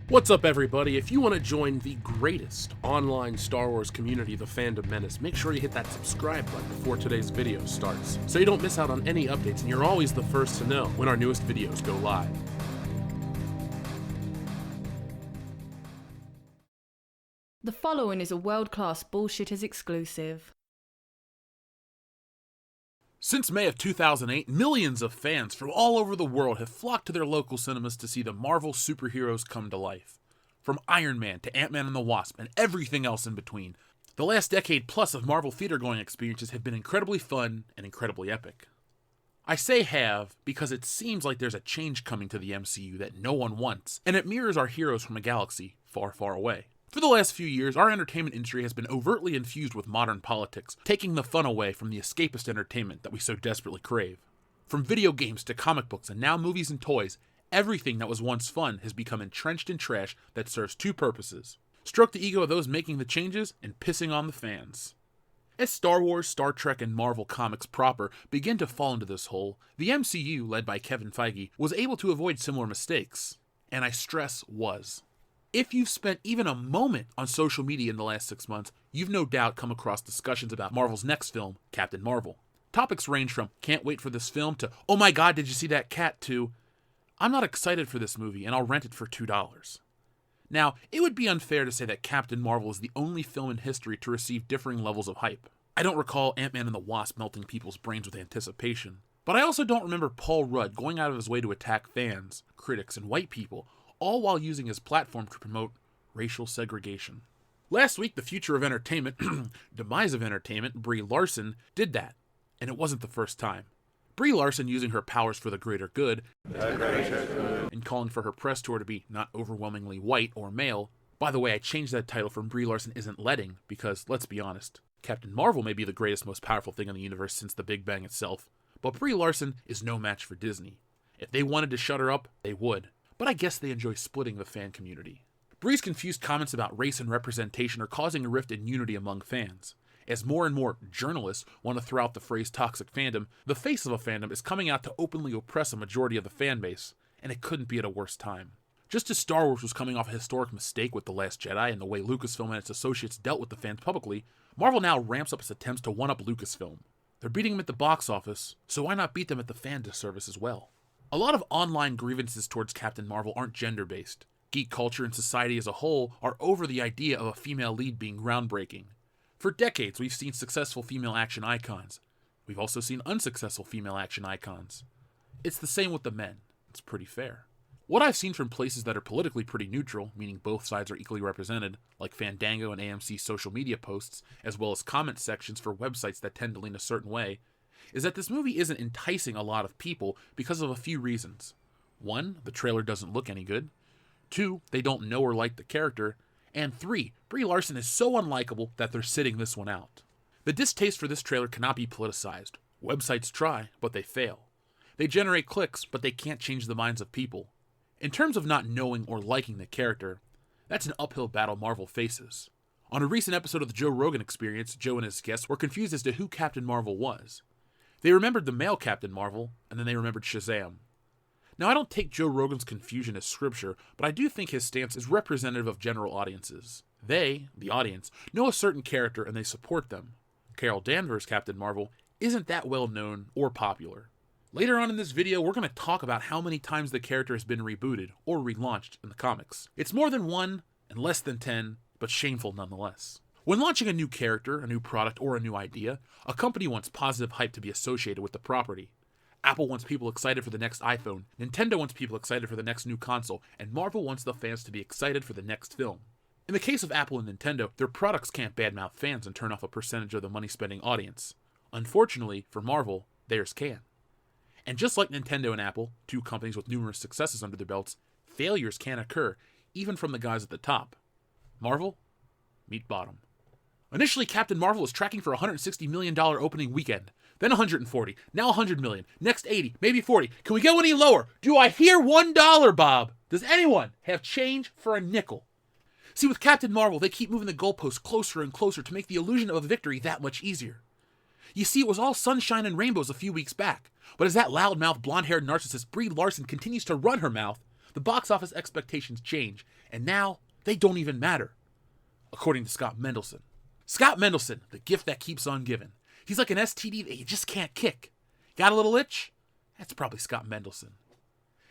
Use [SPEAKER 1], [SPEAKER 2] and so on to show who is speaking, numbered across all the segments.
[SPEAKER 1] What's up, everybody? If you want to join the greatest online Star Wars community, the Fandom Menace, make sure you hit that subscribe button before today's video starts, so you don't miss out on any updates and you're always the first to know when our newest videos go live.
[SPEAKER 2] The following is a world-class Bullshitters exclusive.
[SPEAKER 1] Since May of 2008, millions of fans from all over the world have flocked to their local cinemas to see the Marvel superheroes come to life. From Iron Man to Ant-Man and the Wasp and everything else in between, the last decade plus of Marvel theater-going experiences have been incredibly fun and incredibly epic. I say have because it seems like there's a change coming to the MCU that no one wants, and it mirrors our heroes from a galaxy far, far away. For the last few years, our entertainment industry has been overtly infused with modern politics, taking the fun away from the escapist entertainment that we so desperately crave. From video games to comic books and now movies and toys, everything that was once fun has become entrenched in trash that serves two purposes: stroke the ego of those making the changes and pissing on the fans. As Star Wars, Star Trek, and Marvel Comics proper begin to fall into this hole, the MCU, led by Kevin Feige, was able to avoid similar mistakes. And I stress was. If you've spent even a moment on social media in the last 6 months, you've no doubt come across discussions about Marvel's next film, Captain Marvel. Topics range from "can't wait for this film" to "oh my god, did you see that cat" to "I'm not excited for this movie and I'll rent it for $2. Now, it would be unfair to say that Captain Marvel is the only film in history to receive differing levels of hype. I don't recall Ant-Man and the Wasp melting people's brains with anticipation, but I also don't remember Paul Rudd going out of his way to attack fans, critics, and white people, all while using his platform to promote racial segregation. Last week, the future of entertainment, demise of entertainment, Brie Larson, did that, and it wasn't the first time. Brie Larson, using her powers for the greater good, and calling for her press tour to be not overwhelmingly white or male. By the way, I changed that title from Brie Larson Isn't Letting, because, let's be honest, Captain Marvel may be the greatest, most powerful thing in the universe since the Big Bang itself, but Brie Larson is no match for Disney. If they wanted to shut her up, they would. But I guess they enjoy splitting the fan community. Brie's confused comments about race and representation are causing a rift in unity among fans. As more and more journalists want to throw out the phrase toxic fandom, the face of a fandom is coming out to openly oppress a majority of the fan base, and it couldn't be at a worse time. Just as Star Wars was coming off a historic mistake with The Last Jedi and the way Lucasfilm and its associates dealt with the fans publicly, Marvel now ramps up its attempts to one-up Lucasfilm. They're beating them at the box office, so why not beat them at the fan disservice as well? A lot of online grievances towards Captain Marvel aren't gender-based. Geek culture and society as a whole are over the idea of a female lead being groundbreaking. For decades, we've seen successful female action icons. We've also seen unsuccessful female action icons. It's the same with the men. It's pretty fair. What I've seen from places that are politically pretty neutral, meaning both sides are equally represented, like Fandango and AMC's social media posts, as well as comment sections for websites that tend to lean a certain way, is that this movie isn't enticing a lot of people because of a few reasons. 1, the trailer doesn't look any good. 2, they don't know or like the character. And 3, Brie Larson is so unlikable that they're sitting this one out. The distaste for this trailer cannot be politicized. Websites try, but they fail. They generate clicks, but they can't change the minds of people. In terms of not knowing or liking the character, that's an uphill battle Marvel faces. On a recent episode of the Joe Rogan Experience, Joe and his guests were confused as to who Captain Marvel was. They remembered the male Captain Marvel, and then they remembered Shazam. Now, I don't take Joe Rogan's confusion as scripture, but I do think his stance is representative of general audiences. They, the audience, know a certain character and they support them. Carol Danvers' Captain Marvel isn't that well known or popular. Later on in this video, we're going to talk about how many times the character has been rebooted or relaunched in the comics. It's more than 1 and less than 10, but shameful nonetheless. When launching a new character, a new product, or a new idea, a company wants positive hype to be associated with the property. Apple wants people excited for the next iPhone, Nintendo wants people excited for the next new console, and Marvel wants the fans to be excited for the next film. In the case of Apple and Nintendo, their products can't badmouth fans and turn off a percentage of the money-spending audience. Unfortunately, for Marvel, theirs can. And just like Nintendo and Apple, two companies with numerous successes under their belts, failures can occur, even from the guys at the top. Marvel? Meet bottom. Initially, Captain Marvel was tracking for a $160 million opening weekend, then 140, now 100 million, next 80, maybe 40. Can we go any lower? Do I hear $1, Bob? Does anyone have change for a nickel? See, with Captain Marvel, they keep moving the goalposts closer and closer to make the illusion of a victory that much easier. You see, it was all sunshine and rainbows a few weeks back, but as that loudmouth, blonde-haired narcissist Brie Larson continues to run her mouth, the box office expectations change, and now they don't even matter, according to Scott Mendelson. Scott Mendelson, the gift that keeps on giving. He's like an STD that you just can't kick. Got a little itch? That's probably Scott Mendelson.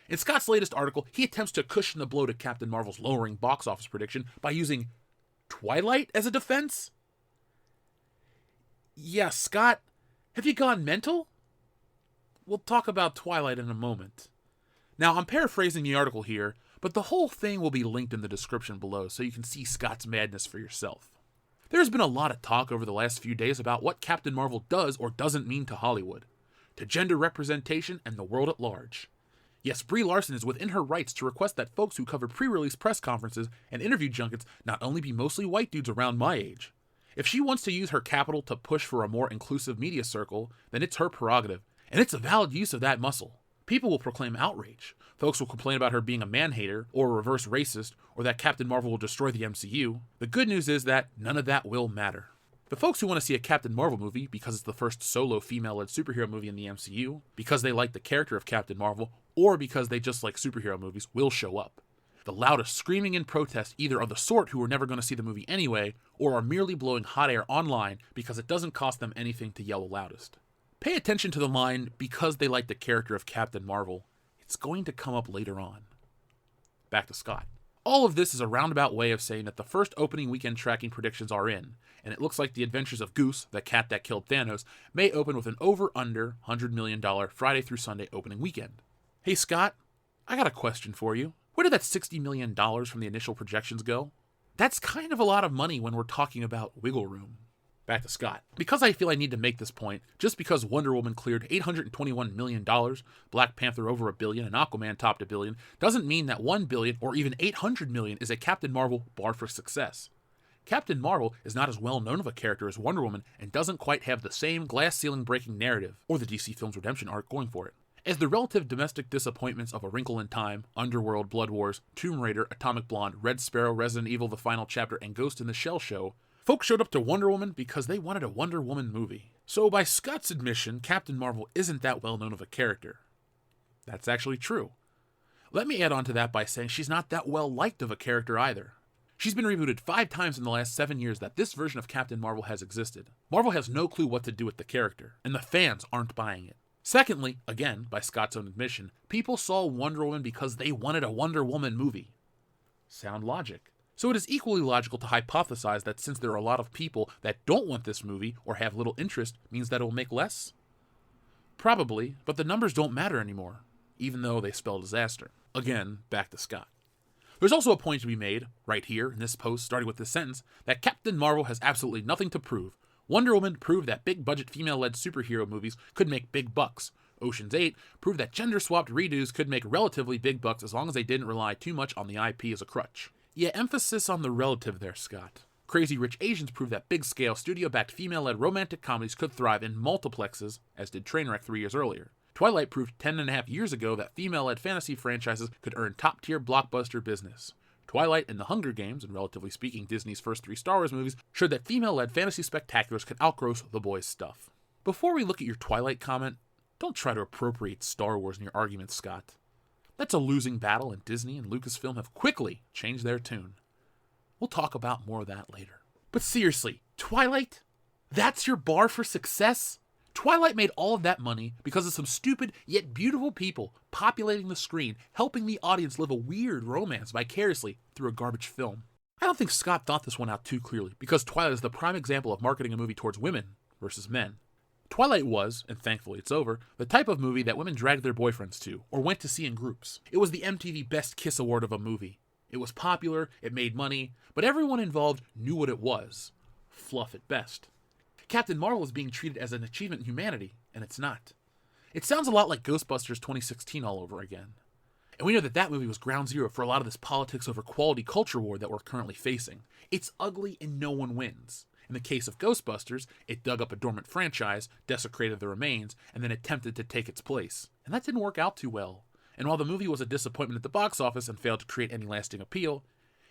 [SPEAKER 1] In Scott's latest article, he attempts to cushion the blow to Captain Marvel's lowering box office prediction by using Twilight as a defense? Yeah, Scott, have you gone mental? We'll talk about Twilight in a moment. Now, I'm paraphrasing the article here, but the whole thing will be linked in the description below so you can see Scott's madness for yourself. There's been a lot of talk over the last few days about what Captain Marvel does or doesn't mean to Hollywood, to gender representation and the world at large. Yes, Brie Larson is within her rights to request that folks who cover pre-release press conferences and interview junkets not only be mostly white dudes around my age. If she wants to use her capital to push for a more inclusive media circle, then it's her prerogative, and it's a valid use of that muscle. People will proclaim outrage. Folks will complain about her being a man-hater, or a reverse racist, or that Captain Marvel will destroy the MCU. The good news is that none of that will matter. The folks who want to see a Captain Marvel movie because it's the first solo female-led superhero movie in the MCU, because they like the character of Captain Marvel, or because they just like superhero movies, will show up. The loudest screaming in protest either are the sort who are never going to see the movie anyway, or are merely blowing hot air online because it doesn't cost them anything to yell the loudest. Pay attention to the line, because they like the character of Captain Marvel. It's going to come up later on. Back to Scott. All of this is a roundabout way of saying that the first opening weekend tracking predictions are in, and it looks like The Adventures of Goose, the cat that killed Thanos, may open with an over-under $100 million Friday through Sunday opening weekend. Hey Scott, I got a question for you. Where did that $60 million from the initial projections go? That's kind of a lot of money when we're talking about wiggle room. Back to Scott. Because I feel I need to make this point, just because Wonder Woman cleared $821 million, Black Panther over $1 billion, and Aquaman topped $1 billion, doesn't mean that $1 billion or even $800 million is a Captain Marvel bar for success. Captain Marvel is not as well known of a character as Wonder Woman and doesn't quite have the same glass ceiling breaking narrative or the DC Films redemption arc going for it. As the relative domestic disappointments of A Wrinkle in Time, Underworld, Blood Wars, Tomb Raider, Atomic Blonde, Red Sparrow, Resident Evil The Final Chapter, and Ghost in the Shell show, folks showed up to Wonder Woman because they wanted a Wonder Woman movie. So by Scott's admission, Captain Marvel isn't that well known of a character. That's actually true. Let me add on to that by saying she's not that well liked of a character either. She's been rebooted 5 times in the last 7 years that this version of Captain Marvel has existed. Marvel has no clue what to do with the character, and the fans aren't buying it. Secondly, again, by Scott's own admission, people saw Wonder Woman because they wanted a Wonder Woman movie. Sound logic. So it is equally logical to hypothesize that since there are a lot of people that don't want this movie or have little interest, means that it will make less? Probably, but the numbers don't matter anymore, even though they spell disaster. Again, back to Scott. There's also a point to be made, right here in this post, starting with this sentence, that Captain Marvel has absolutely nothing to prove. Wonder Woman proved that big-budget female-led superhero movies could make big bucks. Ocean's 8 proved that gender-swapped redos could make relatively big bucks as long as they didn't rely too much on the IP as a crutch. Yeah, emphasis on the relative there, Scott. Crazy Rich Asians proved that big-scale, studio-backed female-led romantic comedies could thrive in multiplexes, as did Trainwreck 3 years earlier. Twilight proved 10.5 years ago that female-led fantasy franchises could earn top-tier blockbuster business. Twilight and The Hunger Games, and relatively speaking Disney's first 3 Star Wars movies, showed that female-led fantasy spectaculars could outgross the boys' stuff. Before we look at your Twilight comment, don't try to appropriate Star Wars in your arguments, Scott. That's a losing battle, and Disney and Lucasfilm have quickly changed their tune. We'll talk about more of that later. But seriously, Twilight? That's your bar for success? Twilight made all of that money because of some stupid yet beautiful people populating the screen, helping the audience live a weird romance vicariously through a garbage film. I don't think Scott thought this one out too clearly, because Twilight is the prime example of marketing a movie towards women versus men. Twilight was, and thankfully it's over, the type of movie that women dragged their boyfriends to, or went to see in groups. It was the MTV Best Kiss Award of a movie. It was popular, it made money, but everyone involved knew what it was. Fluff at best. Captain Marvel is being treated as an achievement in humanity, and it's not. It sounds a lot like Ghostbusters 2016 all over again. And we know that that movie was ground zero for a lot of this politics over quality culture war that we're currently facing. It's ugly and no one wins. In the case of Ghostbusters, it dug up a dormant franchise, desecrated the remains, and then attempted to take its place. And that didn't work out too well. And while the movie was a disappointment at the box office and failed to create any lasting appeal,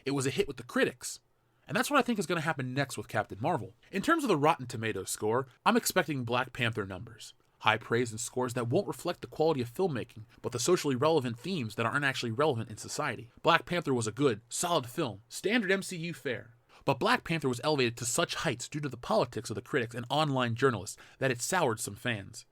[SPEAKER 1] it was a hit with the critics. And that's what I think is going to happen next with Captain Marvel. In terms of the Rotten Tomatoes score, I'm expecting Black Panther numbers. high praise and scores that won't reflect the quality of filmmaking, but the socially relevant themes that aren't actually relevant in society. Black Panther was a good, solid film, standard MCU fare. But Black Panther was elevated to such heights due to the politics of the critics and online journalists that it soured some fans.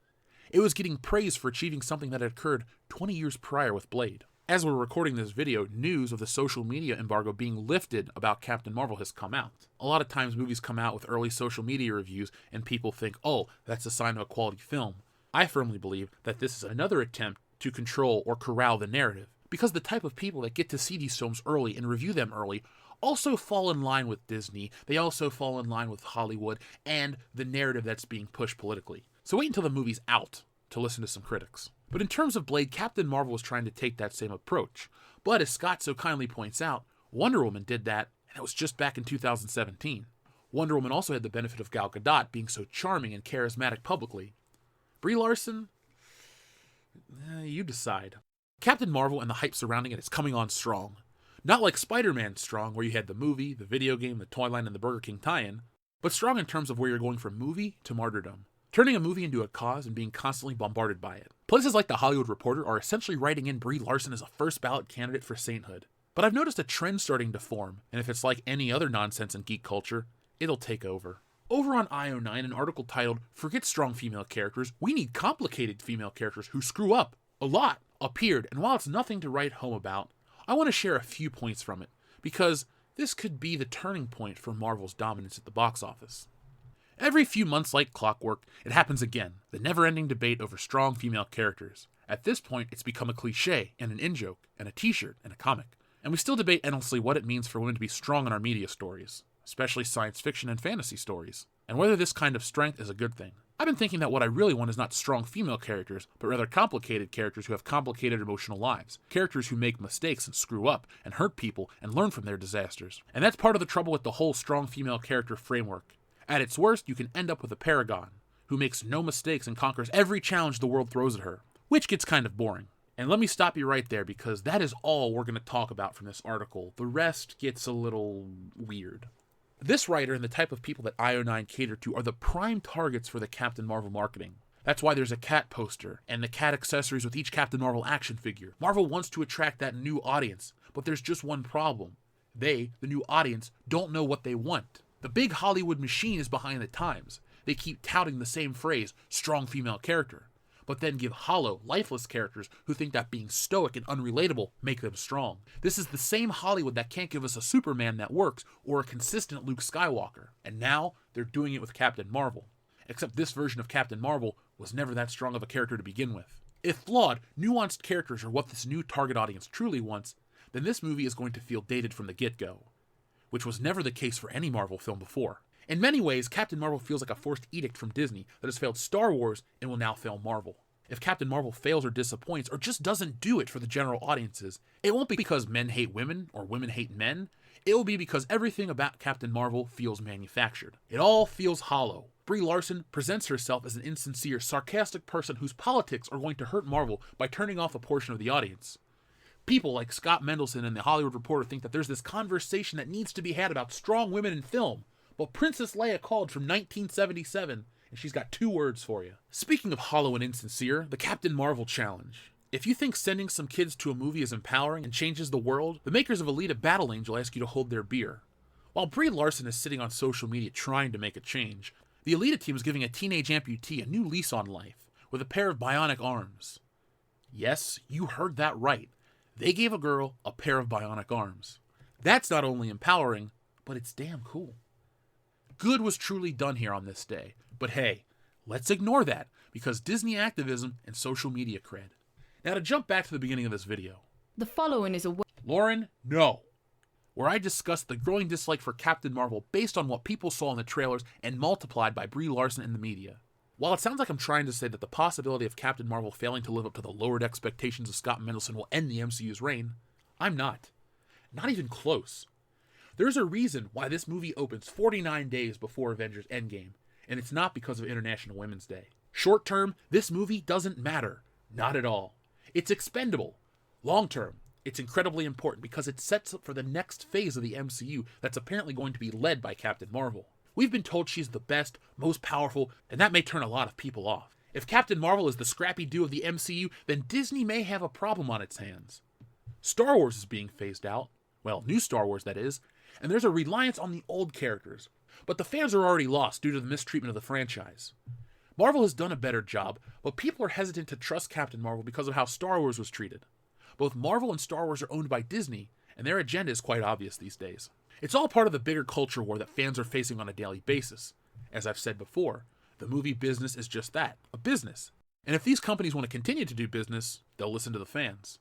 [SPEAKER 1] It was getting praise for achieving something that had occurred 20 years prior with Blade. As we're recording this video, news of the social media embargo being lifted about Captain Marvel has come out. A lot of times movies come out with early social media reviews and people think, oh, that's a sign of a quality film. I firmly believe that this is another attempt to control or corral the narrative, because the type of people that get to see these films early and review them early also fall in line with Disney, they also fall in line with Hollywood, and the narrative that's being pushed politically. So wait until the movie's out to listen to some critics. But in terms of Blade, Captain Marvel was trying to take that same approach. But as Scott so kindly points out, Wonder Woman did that, and it was just back in 2017. Wonder Woman also had the benefit of Gal Gadot being so charming and charismatic publicly. Brie Larson? You decide. Captain Marvel and the hype surrounding it is coming on strong. Not like Spider-Man strong, where you had the movie, the video game, the toy line, and the Burger King tie-in, but strong in terms of where you're going from movie to martyrdom. Turning a movie into a cause and being constantly bombarded by it. Places like The Hollywood Reporter are essentially writing in Brie Larson as a first ballot candidate for sainthood. But I've noticed a trend starting to form, and if it's like any other nonsense in geek culture, it'll take over. Over on IO9, an article titled, "Forget Strong Female Characters, We Need Complicated Female Characters Who Screw Up a Lot," appeared, and while it's nothing to write home about, I want to share a few points from it, because this could be the turning point for Marvel's dominance at the box office. Every few months like clockwork, it happens again, the never-ending debate over strong female characters. At this point, it's become a cliche, and an in-joke, and a t-shirt, and a comic. And we still debate endlessly what it means for women to be strong in our media stories, especially science fiction and fantasy stories, and whether this kind of strength is a good thing. I've been thinking that what I really want is not strong female characters, but rather complicated characters who have complicated emotional lives. Characters who make mistakes and screw up, and hurt people, and learn from their disasters. And that's part of the trouble with the whole strong female character framework. At its worst, you can end up with a paragon, who makes no mistakes and conquers every challenge the world throws at her, which gets kind of boring. And let me stop you right there, because that is all we're going to talk about from this article. The rest gets a little weird. This writer and the type of people that IO9 cater to are the prime targets for the Captain Marvel marketing. That's why there's a cat poster, and the cat accessories with each Captain Marvel action figure. Marvel wants to attract that new audience, but there's just one problem. They, the new audience, don't know what they want. The big Hollywood machine is behind the times. They keep touting the same phrase, strong female character, but then give hollow, lifeless characters who think that being stoic and unrelatable make them strong. This is the same Hollywood that can't give us a Superman that works or a consistent Luke Skywalker. And now they're doing it with Captain Marvel. Except this version of Captain Marvel was never that strong of a character to begin with. If flawed, nuanced characters are what this new target audience truly wants, then this movie is going to feel dated from the get-go, which was never the case for any Marvel film before. In many ways, Captain Marvel feels like a forced edict from Disney that has failed Star Wars and will now fail Marvel. If Captain Marvel fails or disappoints or just doesn't do it for the general audiences, it won't be because men hate women or women hate men. It will be because everything about Captain Marvel feels manufactured. It all feels hollow. Brie Larson presents herself as an insincere, sarcastic person whose politics are going to hurt Marvel by turning off a portion of the audience. People like Scott Mendelson and The Hollywood Reporter think that there's this conversation that needs to be had about strong women in film. But Princess Leia called from 1977, and she's got 2 words for you. Speaking of hollow and insincere, the Captain Marvel challenge. If you think sending some kids to a movie is empowering and changes the world, the makers of Alita Battle Angel ask you to hold their beer. While Brie Larson is sitting on social media trying to make a change, the Alita team is giving a teenage amputee a new lease on life, with a pair of bionic arms. Yes, you heard that right. They gave a girl a pair of bionic arms. That's not only empowering, but it's damn cool. Good was truly done here on this day, but hey, let's ignore that, because Disney activism and social media cred. Now to jump back to the beginning of this video.
[SPEAKER 2] The following is a
[SPEAKER 1] Lauren, no. Where I discussed the growing dislike for Captain Marvel based on what people saw in the trailers and multiplied by Brie Larson in the media. While it sounds like I'm trying to say that the possibility of Captain Marvel failing to live up to the lowered expectations of Scott Mendelson will end the MCU's reign, I'm not. Not even close. There's a reason why this movie opens 49 days before Avengers Endgame, and it's not because of International Women's Day. Short term, this movie doesn't matter. Not at all. It's expendable. Long term, it's incredibly important because it sets up for the next phase of the MCU that's apparently going to be led by Captain Marvel. We've been told she's the best, most powerful, and that may turn a lot of people off. If Captain Marvel is the Scrappy Doo of the MCU, then Disney may have a problem on its hands. Star Wars is being phased out, well, new Star Wars that is, and there's a reliance on the old characters, but the fans are already lost due to the mistreatment of the franchise. Marvel has done a better job, but people are hesitant to trust Captain Marvel because of how Star Wars was treated. Both Marvel and Star Wars are owned by Disney, and their agenda is quite obvious these days. It's all part of the bigger culture war that fans are facing on a daily basis. As I've said before, the movie business is just that, a business. And if these companies want to continue to do business, they'll listen to the fans.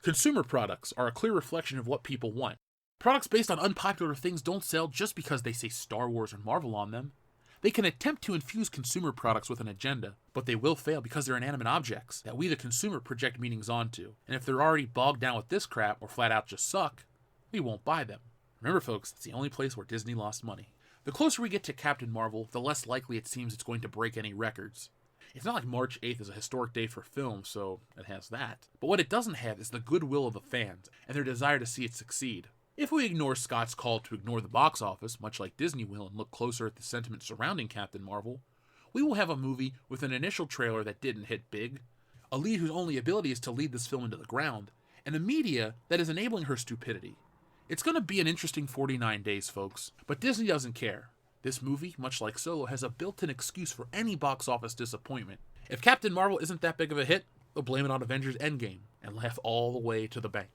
[SPEAKER 1] Consumer products are a clear reflection of what people want. Products based on unpopular things don't sell just because they say Star Wars or Marvel on them. They can attempt to infuse consumer products with an agenda, but they will fail because they're inanimate objects that we the consumer project meanings onto. And if they're already bogged down with this crap or flat out just suck, we won't buy them. Remember folks, it's the only place where Disney lost money. The closer we get to Captain Marvel, the less likely it seems it's going to break any records. It's not like March 8th is a historic day for film, so it has that. But what it doesn't have is the goodwill of the fans and their desire to see it succeed. If we ignore Scott's call to ignore the box office, much like Disney will, and look closer at the sentiment surrounding Captain Marvel, we will have a movie with an initial trailer that didn't hit big, a lead whose only ability is to lead this film into the ground, and a media that is enabling her stupidity. It's going to be an interesting 49 days, folks, but Disney doesn't care. This movie, much like Solo, has a built-in excuse for any box office disappointment. If Captain Marvel isn't that big of a hit, they'll blame it on Avengers Endgame and laugh all the way to the bank.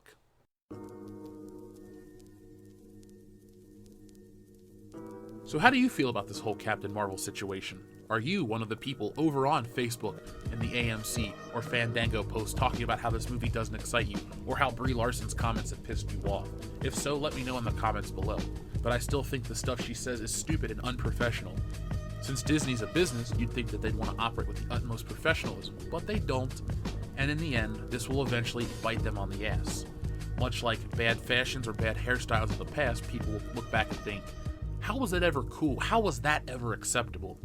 [SPEAKER 1] So how do you feel about this whole Captain Marvel situation? Are you one of the people over on Facebook and the AMC or Fandango posts talking about how this movie doesn't excite you, or how Brie Larson's comments have pissed you off? If so, let me know in the comments below. But I still think the stuff she says is stupid and unprofessional. Since Disney's a business, you'd think that they'd want to operate with the utmost professionalism, but they don't. And in the end, this will eventually bite them on the ass. Much like bad fashions or bad hairstyles of the past, people will look back and think, how was that ever cool? How was that ever acceptable?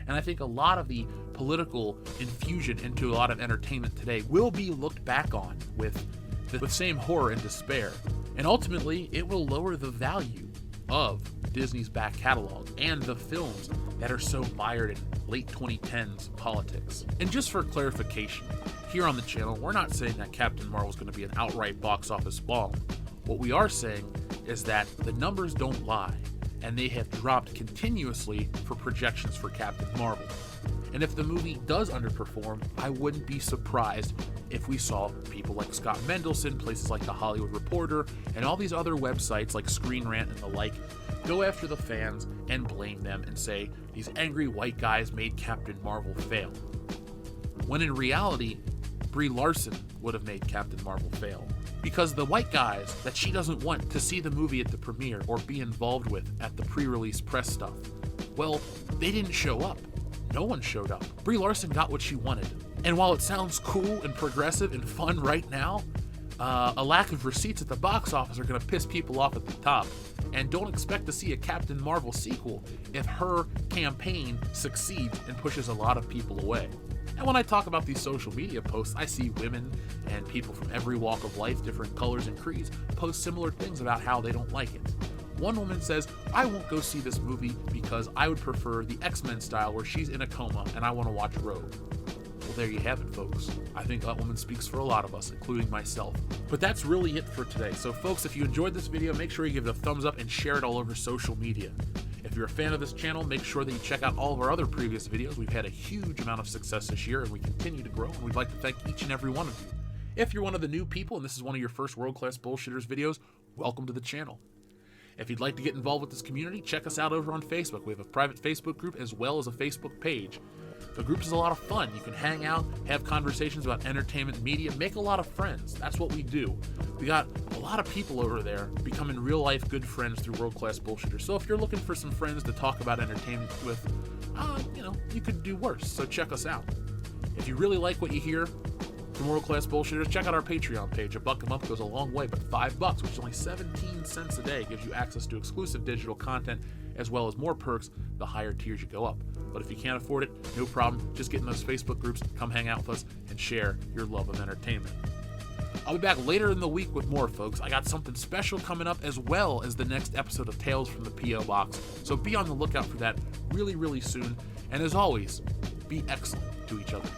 [SPEAKER 1] And I think a lot of the political infusion into a lot of entertainment today will be looked back on with the same horror and despair. And ultimately, it will lower the value of Disney's back catalog and the films that are so mired in late 2010s politics. And just for clarification, here on the channel, we're not saying that Captain Marvel is going to be an outright box office bomb. What we are saying is that the numbers don't lie, and they have dropped continuously for projections for Captain Marvel. And if the movie does underperform, I wouldn't be surprised if we saw people like Scott Mendelson, places like The Hollywood Reporter, and all these other websites like Screen Rant and the like, go after the fans and blame them and say, these angry white guys made Captain Marvel fail. When in reality, Brie Larson would have made Captain Marvel fail. Because the white guys that she doesn't want to see the movie at the premiere or be involved with at the pre-release press stuff, well, they didn't show up. No one showed up. Brie Larson got what she wanted. And while it sounds cool and progressive and fun right now, a lack of receipts at the box office are going to piss people off at the top. And don't expect to see a Captain Marvel sequel if her campaign succeeds and pushes a lot of people away. And when I talk about these social media posts, I see women and people from every walk of life, different colors and creeds, post similar things about how they don't like it. One woman says, I won't go see this movie because I would prefer the X-Men style where she's in a coma and I want to watch Rogue. Well, there you have it, folks. I think that woman speaks for a lot of us, including myself. But that's really it for today. So folks, if you enjoyed this video, make sure you give it a thumbs up and share it all over social media. If you're a fan of this channel, make sure that you check out all of our other previous videos. We've had a huge amount of success this year and we continue to grow, and we'd like to thank each and every one of you. If you're one of the new people and this is one of your first World Class Bullshitters videos, welcome to the channel. If you'd like to get involved with this community, check us out over on Facebook. We have a private Facebook group as well as a Facebook page. The group is a lot of fun. You can hang out, have conversations about entertainment media, make a lot of friends. That's what we do. We got a lot of people over there becoming real life good friends through World Class Bullshitters. So if you're looking for some friends to talk about entertainment with, you could do worse. So check us out. If you really like what you hear from World Class Bullshitters, check out our Patreon page. $1 a month goes a long way, but $5, which is only 17 cents a day, gives you access to exclusive digital content as well as more perks the higher tiers you go up. But if you can't afford it, no problem. Just get in those Facebook groups, come hang out with us, and share your love of entertainment. I'll be back later in the week with more, folks. I got something special coming up as well as the next episode of Tales from the P.O. Box. So be on the lookout for that really, really soon. And as always, be excellent to each other.